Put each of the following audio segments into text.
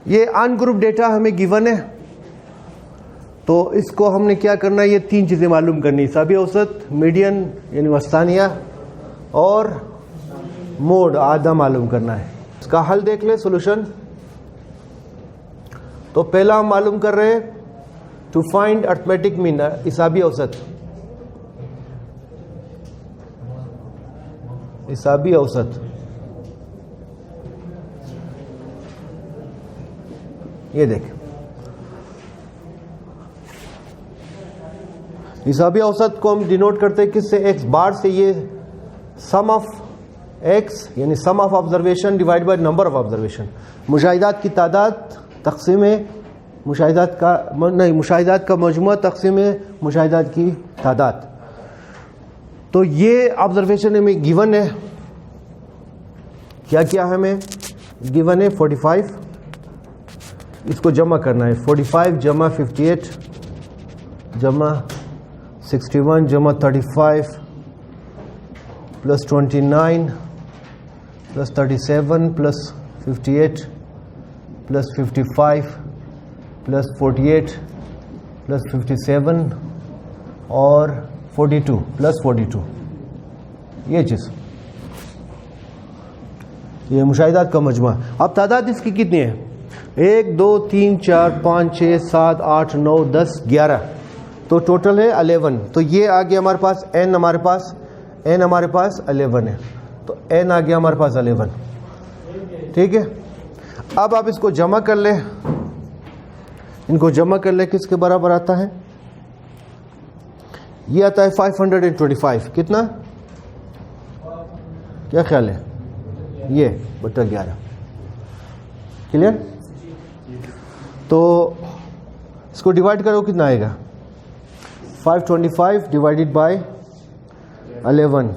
یہ ان group data ہمیں given ہے، تو اس کو ہم نے کیا کرنا ہے، یہ تین چیزیں معلوم کرنی، حسابی اوسط، میڈین یعنی وسطانیہ، اور موڈ آدھا معلوم کرنا ہے. اس کا حل دیکھ لیں، سولوشن. تو پہلا ہم معلوم کر رہے ہیں ٹو فائنڈ ارتھمیٹک مین، حسابی اوسط. حسابی اوسط یہ دیکھ، حسابی اوسط کو ہم ڈینوٹ کرتے ہیں کس سے، ایکس بار سے. یہ سم آف ایکس یعنی sum of observation divide by number of observation, مشاہدات کی تعداد تقسیم مشاہدات کا نہیں، مشاہدات کا مجموعہ تقسیم مشاہدات کی تعداد. تو یہ آبزرویشن ہمیں گیون ہے، کیا کیا ہمیں گیون ہے 45. اس کو جمع کرنا ہے، 45 جمع 58 جمع 61 جمع 35 plus 29 plus 37 plus 58 plus 55 plus 48 plus 57 اور 42 پلس 42. یہ چیز، یہ مشاہدات کا مجموعہ. اب تعداد اس کی کتنی ہے، 1 2 3 4 5 6 7 8 9 10 11، تو ٹوٹل ہے 11. تو یہ آ گیا ہمارے پاس n، ہمارے پاس 11 ہے، تو n آ گیا ہمارے پاس 11. ٹھیک ہے. اب آپ اس کو جمع کر لیں، ان کو جمع کر لیں، کس کے برابر آتا ہے، یہ آتا ہے 525. کتنا، کیا خیال ہے، یہ بٹا 11. کلیئر. تو اس کو ڈیوائڈ کرو، کتنا آئے گا، 525 ڈیوائڈیڈ بائی 11،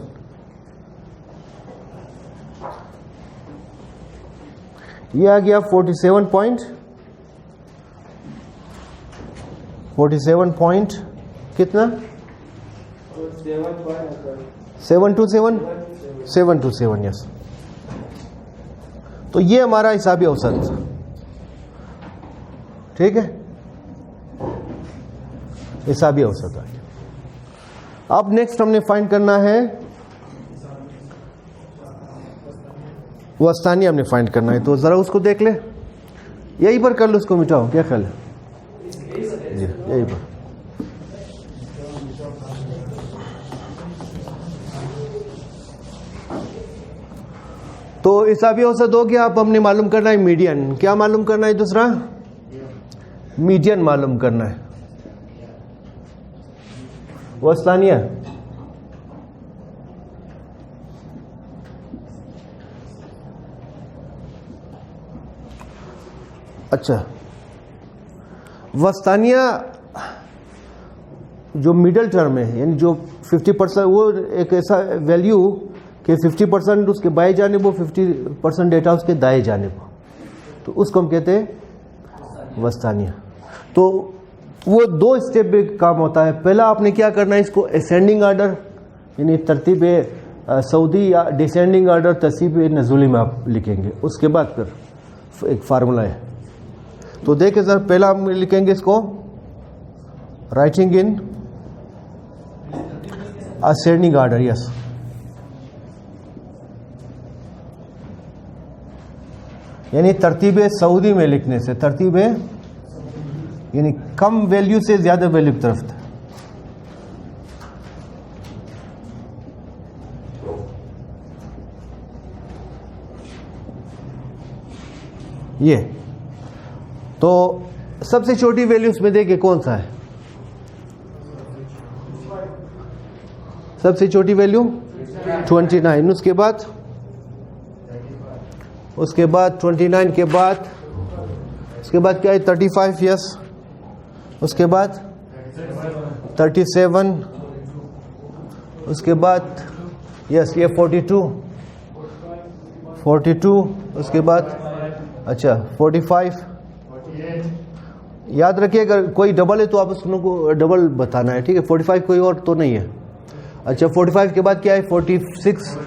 یہ آ گیا 47 پوائنٹ کتنا، 727 یس. تو یہ ہمارا حسابی اوسط. ٹھیک ہے، حسابی اوسط آ گیا. اب نیکسٹ ہم نے فائنڈ کرنا ہے وسطانیہ، ہم نے فائنڈ کرنا ہے. تو ذرا اس کو دیکھ لیں، یہی پر کر لو، اس کو مٹاؤ، کیا خیال ہے، جی یہی پر. تو حسابی اوسط ہو گیا. اب ہم نے معلوم کرنا ہے میڈین. کیا معلوم کرنا ہے، دوسرا میڈین معلوم کرنا ہے. وسطانیہ، اچھا وسطانیہ جو میڈل ٹرم ہے، یعنی جو 50%، وہ ایک ایسا ویلیو کہ 50% اس کے بائیں جانب ہو، 50% ڈیٹا اس کے دائیں جانب ہو، تو اس کو ہم کہتے ہیں وسطانیہ. تو وہ 2 اسٹیپ پہ کام ہوتا ہے. پہلا آپ نے کیا کرنا ہے، اس کو اسینڈنگ آرڈر یعنی ترتیب سعودی، یا ڈیسینڈنگ آرڈر ترتیب نزولی میں آپ لکھیں گے. اس کے بعد پھر ایک فارمولا ہے. تو دیکھیں سر، پہلا ہم لکھیں گے اس کو رائٹنگ ان اسینڈنگ آرڈر. یس، یعنی ترتیب سعودی میں لکھنے سے، ترتیب یعنی کم ویلیو سے زیادہ ویلیو کی طرف. یہ تو سب سے چھوٹی ویلیو اس میں دیکھیں کون سا ہے، سب سے چھوٹی ویلیو 29. اس کے بعد 29 کے بعد اس کے بعد کیا ہے 35. یس. اس کے بعد 37. اس کے بعد یس یہ 42. اس کے بعد اچھا 45. یاد رکھیے اگر کوئی ڈبل ہے تو آپ اس کو ڈبل بتانا ہے. ٹھیک ہے، 45 کوئی اور تو نہیں ہے. اچھا 45 کے بعد کیا ہے 46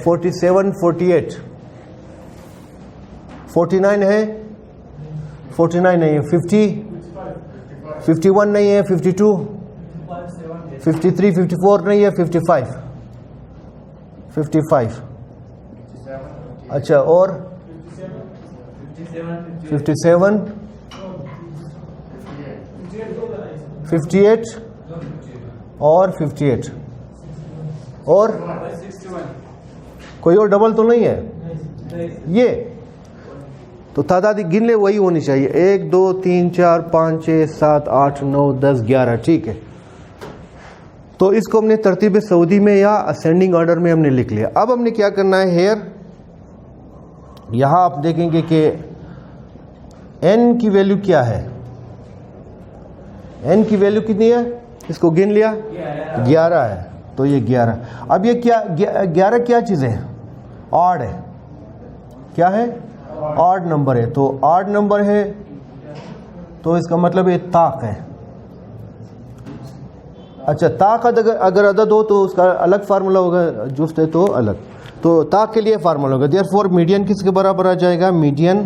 47 48 49 ہے 49 نہیں ہے, 50, 51 نہیں ہے, 52, 53, 54 نہیں ہے, 55, 55, اچھا اور 57, 58 اور 58 اور کوئی اور ڈبل تو نہیں ہے یہ, تو تعداد گن لے وہی ہونی چاہیے, 1 2 3 4 5 6 7 8 9 10 11, ٹھیک ہے. تو اس کو ہم نے ترتیب سعودی میں یا اسینڈنگ آرڈر میں ہم نے لکھ لیا. اب ہم نے کیا کرنا ہے, ہیئر یہاں آپ دیکھیں گے کہ n کی ویلیو کیا ہے, n کی ویلیو کتنی ہے, اس کو گن لیا 11 ہے, تو یہ 11. اب یہ کیا 11 کیا چیز ہے, آڈ ہے, کیا ہے آڈ نمبر ہے, تو آڈ نمبر ہے تو اس کا مطلب یہ طاق ہے. اچھا طاق اگر عدد ہو تو اس کا الگ فارمولا ہوگا, جفت ہے تو الگ, تو طاق کے لیے فارمولا ہوگا. دیئر فور میڈین کس کے برابر آ جائے گا, میڈین.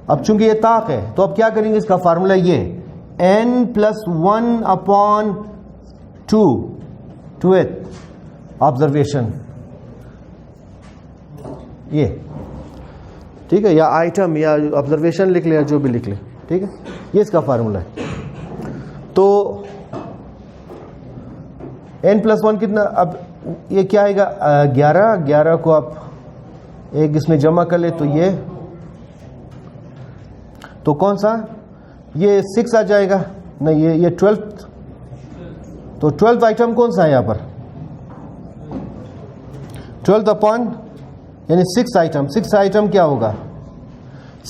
اب چونکہ یہ طاق ہے تو اب کیا کریں گے, اس کا فارمولا یہ n+1/2 آبزرویشن, یہ ٹھیک ہے, یا آئٹم یا آبزرویشن لکھ لے یا جو بھی لکھ لے, ٹھیک ہے, یہ اس کا فارمولا ہے. تو n+1 کتنا, اب یہ کیا آئے گا 11 کو آپ ایک اس میں جمع کر لے تو یہ, تو کون سا یہ 6 آ جائے گا, نہیں یہ 12, تو 12 آئٹم کون سا ہے یہاں پر, 12 اپون یعنی 6 آئٹم. 6 آئٹم کیا ہوگا,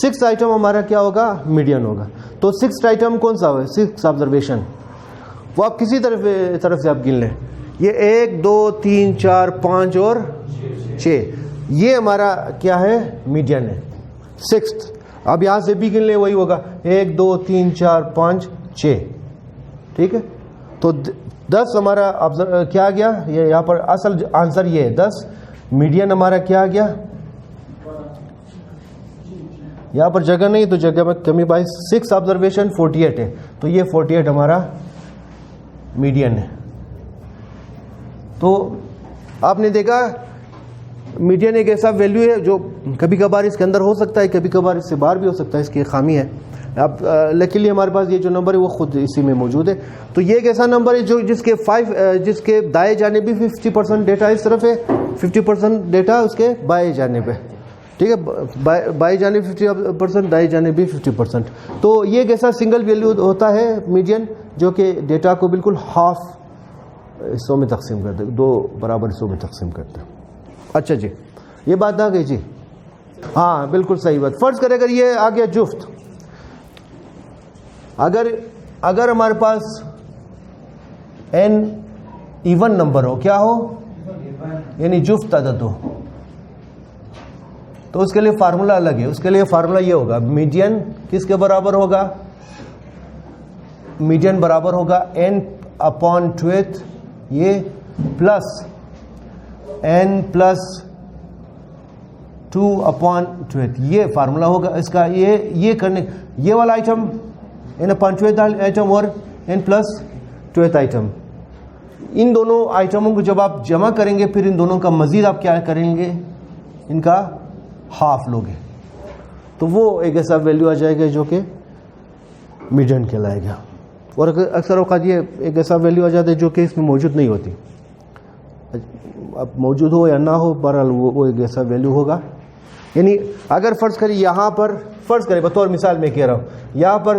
6 آئٹم ہمارا کیا ہوگا, میڈین ہوگا. تو 6 آئٹم کون سا ہوگا, 6 آبزرویشن, وہ آپ کسی طرف سے آپ گن لیں. یہ 1 2 3 4 5 اور 6, یہ ہمارا کیا ہے, میڈین ہے 6. اب یہاں سے بھی گن لیں وہی ہوگا 1 2 3 4 5 6, ٹھیک ہے. تو 10 ہمارا کیا گیا, یہ یہاں پر اصل آنسر یہ ہے 10. میڈین ہمارا کیا گیا, یہاں پر جگہ نہیں تو جگہ میں کمی, 6 آبزرویشن 48 ہے, تو یہ 48 ہمارا میڈین ہے. تو آپ نے دیکھا میڈین ایک ایسا ویلیو ہے جو کبھی کبھار اس کے اندر ہو سکتا ہے, کبھی کبھار اس سے باہر بھی ہو سکتا ہے, اس کی خامی ہے. اب لیکن ہمارے پاس یہ جو نمبر ہے وہ خود اسی میں موجود ہے. تو یہ ایک ایسا نمبر ہے جس کے دائیں جانب بھی 50% ڈیٹا اس طرف ہے, 50% ڈیٹا اس کے بائیں جانب ہے, ٹھیک ہے, بائیں جانب 50%, دائیں جانب بھی 50%. تو یہ ایک ایسا سنگل ویلیو ہوتا ہے میڈین جو کہ ڈیٹا کو بالکل ہاف حصوں میں تقسیم کرتے, 2 برابر حصوں میں تقسیم کرتے. اچھا جی, یہ بات آ گئی جی, ہاں بالکل صحیح بات. فرض کرے اگر یہ آ گیا جفت, اگر ہمارے پاس n ایون نمبر ہو, کیا ہو, یعنی جفت عدد ہو, تو اس کے لیے فارمولا الگ ہے. اس کے لیے فارمولا یہ ہوگا, میڈین کس کے برابر ہوگا, میڈین برابر ہوگا n/2 یہ پلس n+2/2, یہ فارمولا ہوگا اس کا. یہ کرنے, یہ والا آئٹم n/2 آئٹم اور n+2 آئٹم, ان دونوں آئٹموں کو جب آپ جمع کریں گے پھر ان دونوں کا مزید آپ کیا کریں گے, ان کا ہاف لوگے, تو وہ ایک ایسا ویلیو آ جائے گا جو کہ میڈین کہلائے گا. اور اکثر اوقات یہ ایک ایسا ویلیو آ جاتا ہے جو کہ اس میں موجود نہیں ہوتی, اب موجود ہو یا نہ ہو, بہرحال وہ ایک ایسا ویلیو ہوگا. یعنی اگر فرض کریں یہاں پر, فرض کریں بطور مثال میں کہہ رہا ہوں, یہاں پر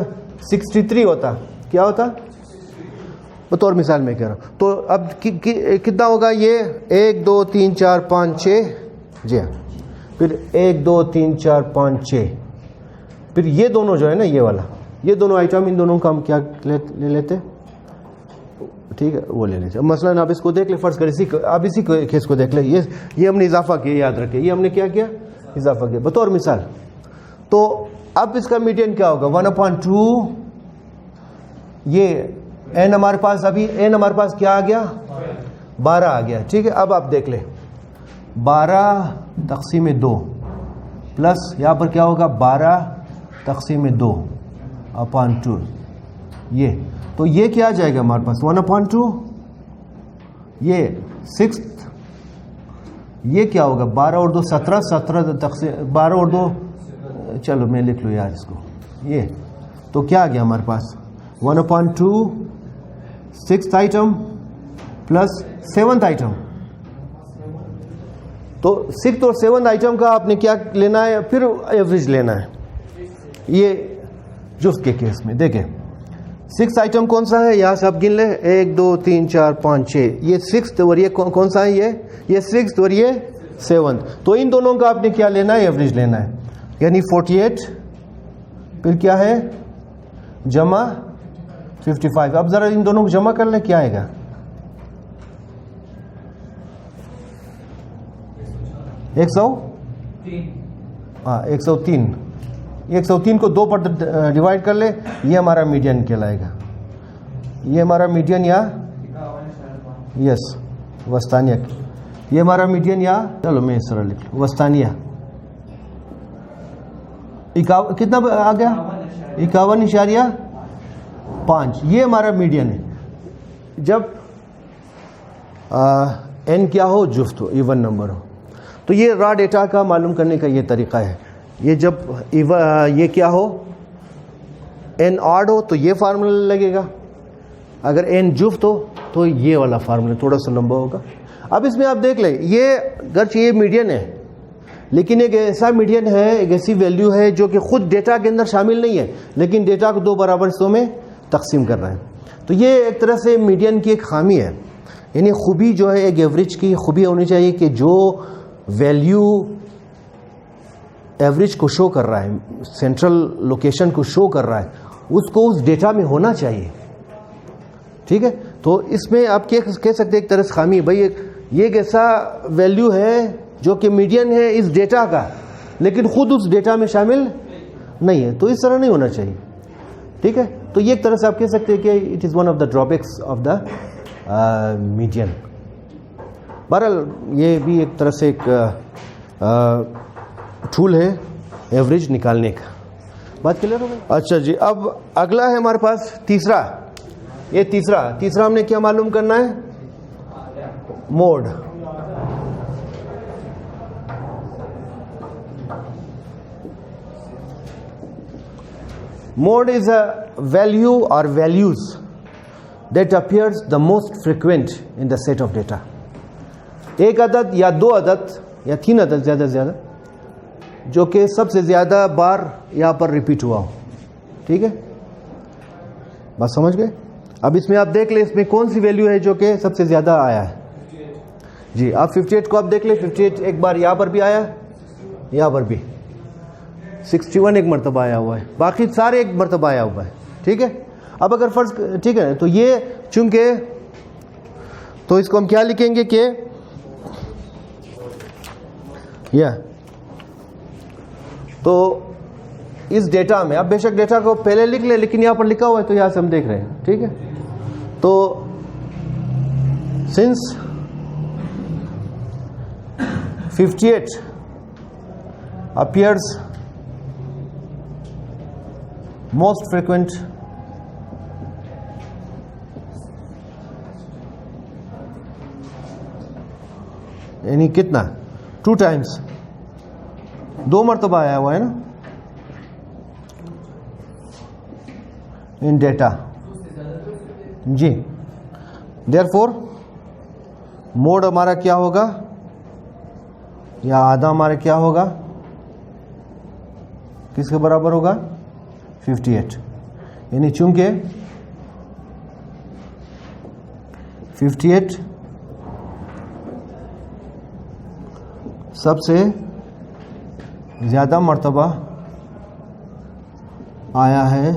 63 ہوتا, کیا ہوتا, بطور مثال میں کہہ رہا ہوں, تو اب کتنا ہوگا, یہ 1 2 3 4 5 6, جی ہاں, پھر 1 2 3 4 5 6, پھر یہ دونوں جو ہے نا, یہ والا, یہ دونوں آئٹم, ان دونوں کا ہم کیا لے لیتے, ٹھیک ہے, وہ لے لیتے. مثلا آپ اس کو دیکھ لیں, فرض کریں آپ اسی کیس کو دیکھ لیں, یہ ہم نے اضافہ کیا, یاد رکھیں یہ ہم نے کیا اضافہ کیا بطور مثال. تو اب اس کا میڈین کیا ہوگا, 1/2, یہ n ہمارے پاس, ابھی n ہمارے پاس کیا آ گیا, 12 آ گیا, ٹھیک ہے. اب آپ دیکھ لیں 12 تقسیم 2 پلس یہاں پر کیا ہوگا 12/2/2 یہ. تو یہ کیا آ جائے گا ہمارے پاس 1/2. یہ 6 یہ کیا ہوگا 12 اور 2 17 12 اور 2 چلو میں لکھ لوں یار اس کو. یہ تو کیا آ گیا ہمارے پاس 1/2 6th item plus 7th item. تو 6th اور 7th آئٹم کا آپ نے کیا لینا ہے, پھر ایوریج لینا ہے. یہ جفت کے کیس میں دیکھیں 6th آئٹم کون سا ہے, یہاں سے آپ گن لیں 1 2 3 4 5 6. یہ 6th اور یہ کون سا ہے, یہ 6th اور یہ 7th. تو ان دونوں کا آپ نے کیا لینا ہے, ایوریج لینا ہے. یعنی 48 پھر کیا ہے جمع 55. اب ذرا ان دونوں کو جمع کر لیں, کیا آئے گا 103. 103 کو 2 پر ڈیوائڈ کر لے, یہ ہمارا میڈین کہلائے گا. یہ ہمارا میڈین یا یس وسطانیہ, یہ ہمارا میڈین یا چلو میں اس طرح لکھ لوں وسطانیہ. کتنا آ گیا 51.5. یہ ہمارا میڈین ہے جب n کیا ہو, جفت ہو, ایون نمبر ہو. تو یہ را ڈیٹا کا معلوم کرنے کا یہ طریقہ ہے. یہ جب یہ کیا ہو n آڈ ہو تو یہ فارمولا لگے گا, اگر n جفت ہو تو یہ والا فارمولا تھوڑا سا لمبا ہوگا. اب اس میں آپ دیکھ لیں, یہ گرچہ یہ میڈین ہے لیکن ایک ایسا میڈین ہے, ایک ایسی ویلیو ہے جو کہ خود ڈیٹا کے اندر شامل نہیں ہے لیکن ڈیٹا کو 2 برابر حصوں میں تقسیم کر رہا ہے. تو یہ ایک طرح سے میڈین کی ایک خامی ہے. یعنی خوبی جو ہے ایک ایوریج کی خوبی ہونی چاہیے کہ جو ویلیو ایوریج کو شو کر رہا ہے, سینٹرل لوکیشن کو شو کر رہا ہے, اس کو اس ڈیٹا میں ہونا چاہیے. ٹھیک ہے, تو اس میں آپ کہہ سکتے ہیں ایک طرح سے خامی. بھائی یہ ایک ایسا ویلیو ہے جو کہ میڈین ہے اس ڈیٹا کا لیکن خود اس ڈیٹا میں شامل نہیں ہے, تو اس طرح نہیں ہونا چاہیے. ٹھیک ہے, تو یہ ایک طرح سے آپ کہہ سکتے ہیں کہ it is one of the drawbacks of the median. بہرحال یہ بھی ایک طرح سے ایک ٹول ہے ایوریج نکالنے کا. بات کلیئر ہو گئی؟ اچھا جی, اب اگلا ہے ہمارے پاس تیسرا. یہ تیسرا ہم نے کیا معلوم کرنا ہے, mood. Mode is a value or values that appears the most frequent in the set of data. ایک عدد یا 2 عدد یا 3 عدد زیادہ سے زیادہ جو کہ سب سے زیادہ بار یہاں پر ریپیٹ ہوا ہو. ٹھیک ہے, بات سمجھ گئے؟ اب اس میں آپ دیکھ لیں اس میں کون سی ویلیو ہے جو کہ سب سے زیادہ آیا ہے. جی, آپ 58 کو آپ دیکھ لیں, 58 ایک بار یہاں پر بھی آیا, یہاں پر بھی 61 ایک مرتبہ آیا ہوا ہے, باقی سارے ایک مرتبہ آیا ہوا ہے. ٹھیک ہے, اب اگر فرض ٹھیک ہے تو یہ چونکہ تو اس کو ہم کیا لکھیں گے کہ تو اس ڈیٹا میں, اب بے شک ڈیٹا کو پہلے لکھ لیں لیکن یہاں پر لکھا ہوا ہے تو یہاں سے ہم دیکھ رہے ہیں. ٹھیک ہے, تو سنس 58 appears most frequent یعنی کتنا 2 times, 2 مرتبہ آیا ہوا ہے نا ان ڈیٹا. جی, therefore موڈ ہمارا کیا ہوگا یا آدھا ہمارا کیا ہوگا, کس کے برابر ہوگا 58. یعنی چونکہ 58 سب سے زیادہ مرتبہ آیا ہے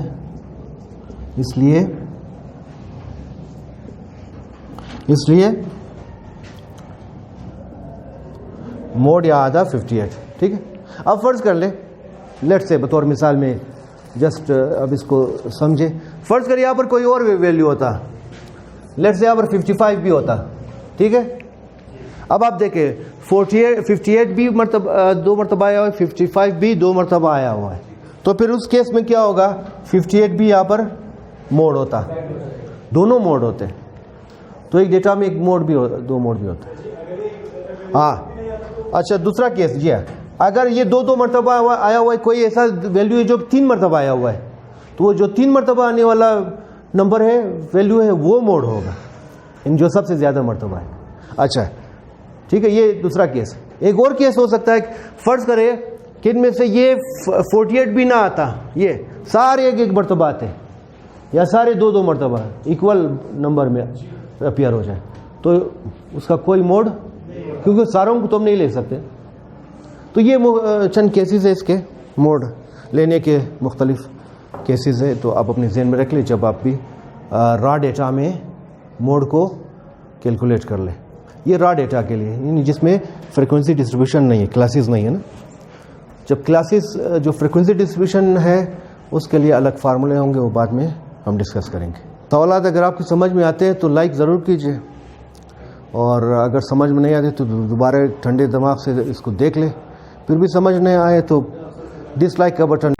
اس لیے موڈ یا آدھا 58. ٹھیک ہے, اب فرض کر لیں لیٹ سے بطور مثال میں جسٹ اب اس کو سمجھے, فرض کر یہاں پر کوئی اور ویلیو ہوتا, لیٹ سے یہاں پر 55 بھی ہوتا. ٹھیک ہے, اب آپ دیکھیں 58 بھی مرتبہ 2 مرتبہ آیا ہوا ہے, 55 بھی 2 مرتبہ آیا ہوا ہے. تو پھر اس کیس میں کیا ہوگا, 58 بھی یہاں پر موڈ ہوتا, دونوں موڈ ہوتے ہیں. تو ایک ڈیٹا میں ایک موڈ بھی ہوتا, 2 موڈ بھی ہوتا ہے. ہاں اچھا دوسرا کیس جی ہے, اگر یہ 2 مرتبہ آیا ہوا ہے, کوئی ایسا ویلیو ہے جو 3 مرتبہ آیا ہوا ہے, تو وہ جو 3 مرتبہ آنے والا نمبر ہے, ویلیو ہے, وہ موڈ ہوگا, ان جو سب سے زیادہ مرتبہ ہے. اچھا ٹھیک ہے, یہ دوسرا کیس. ایک اور کیس ہو سکتا ہے, فرض کرے کہ ان میں سے یہ 48 بھی نہ آتا, یہ سارے ایک مرتبہ آتے, یا سارے 2 مرتبہ ایکول نمبر میں اپیئر ہو جائے, تو اس کا کوئی موڈ, کیونکہ ساروں کو تو ہم نہیں لے سکتے. تو یہ چند کیسز ہے اس کے موڈ لینے کے, مختلف کیسز ہے, تو آپ اپنے ذہن میں رکھ لیں جب آپ بھی را ڈیٹا میں موڈ کو کیلکولیٹ کر لیں. یہ را ڈیٹا کے لیے, یعنی جس میں فریکوینسی ڈسٹریبیوشن نہیں ہے, کلاسز نہیں ہے نا. جب کلاسز جو فریکوینسی ڈسٹریبیوشن ہے اس کے لیے الگ فارمولے ہوں گے, وہ بعد میں ہم ڈسکس کریں گے. سوالات اگر آپ کی سمجھ میں آتے ہیں تو لائک ضرور کیجیے, اور اگر سمجھ میں نہیں آتے تو دوبارہ ٹھنڈے دماغ سے اس کو دیکھ لیں. پھر بھی سمجھ نہیں آئے تو ڈس لائک کا بٹن